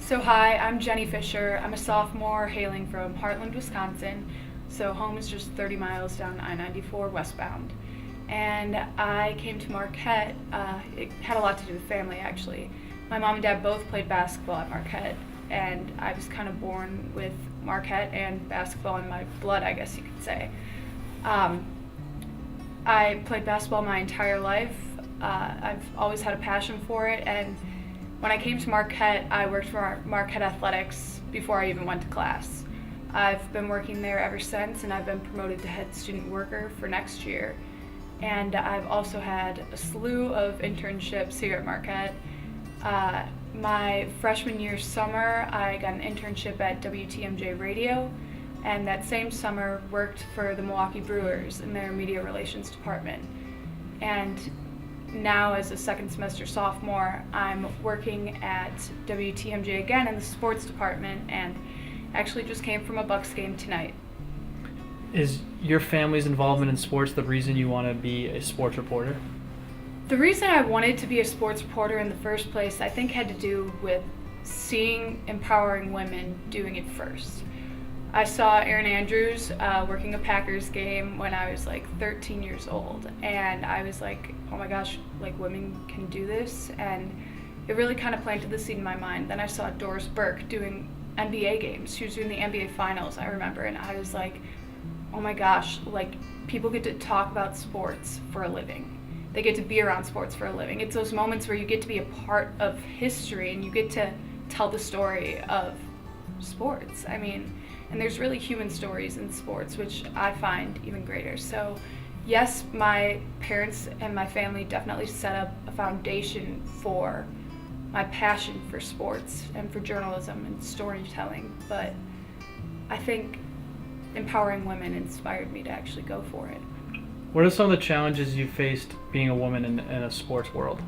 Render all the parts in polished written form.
So hi, I'm Jenny Fischer. I'm a sophomore hailing from Heartland, Wisconsin. So home is just 30 miles down I-94 westbound. And I came to Marquette. It had a lot to do with family, actually. My mom and dad both played basketball at Marquette, and I was kind of born with Marquette and basketball in my blood, I guess you could say. I played basketball my entire life. I've always had a passion for it, and when I came to Marquette, I worked for Marquette Athletics before I even went to class. I've been working there ever since, and I've been promoted to head student worker for next year. And I've also had a slew of internships here at Marquette. My freshman year summer, I got an internship at WTMJ Radio, and that same summer worked for the Milwaukee Brewers in their media relations department. And now, as a second semester sophomore, I'm working at WTMJ again in the sports department, and actually just came from a Bucks game tonight. Is your family's involvement in sports the reason you want to be a sports reporter? The reason I wanted to be a sports reporter in the first place, I think, had to do with seeing empowering women doing it first. I saw Erin Andrews working a Packers game when I was like 13 years old, and I was like, oh my gosh, like women can do this, and it really kind of planted the seed in my mind. Then I saw Doris Burke doing NBA games. She was doing the NBA finals, I remember, and I was like, oh my gosh, like people get to talk about sports for a living. They get to be around sports for a living. It's those moments where you get to be a part of history and you get to tell the story of sports. I mean, and there's really human stories in sports, which I find even greater. So yes, my parents and my family definitely set up a foundation for my passion for sports and for journalism and storytelling, but I think empowering women inspired me to actually go for it. What are some of the challenges you faced being a woman in a sports world?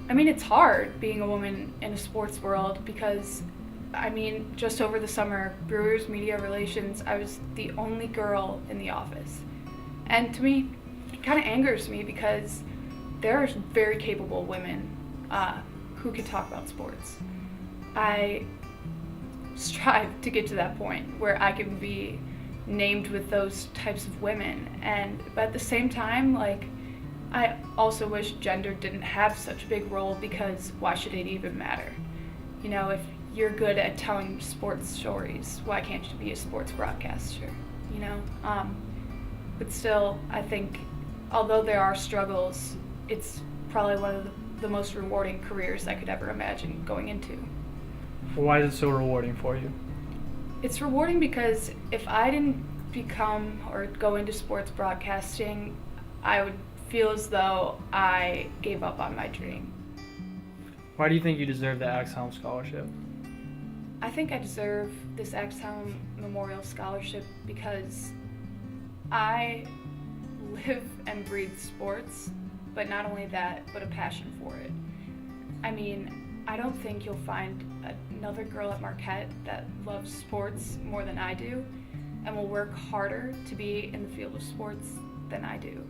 I mean, it's hard being a woman in a sports world because, I mean, just over the summer, Brewers Media Relations, I was the only girl in the office. And to me, it kind of angers me because there are very capable women who can talk about sports. I strive to get to that point where I can be named with those types of women, but at the same time, like, I also wish gender didn't have such a big role, because why should it even matter? You know, if you're good at telling sports stories, why can't you be a sports broadcaster? You know, but still, I think although there are struggles, it's probably one of the most rewarding careers I could ever imagine going into. Why is it so rewarding for you? It's rewarding because if I didn't become or go into sports broadcasting, I would feel as though I gave up on my dream. Why do you think you deserve the Axthelm scholarship? I think I deserve this Axthelm Memorial Scholarship because I live and breathe sports, but not only that, but a passion for it. I mean, I don't think you'll find another girl at Marquette that loves sports more than I do and will work harder to be in the field of sports than I do.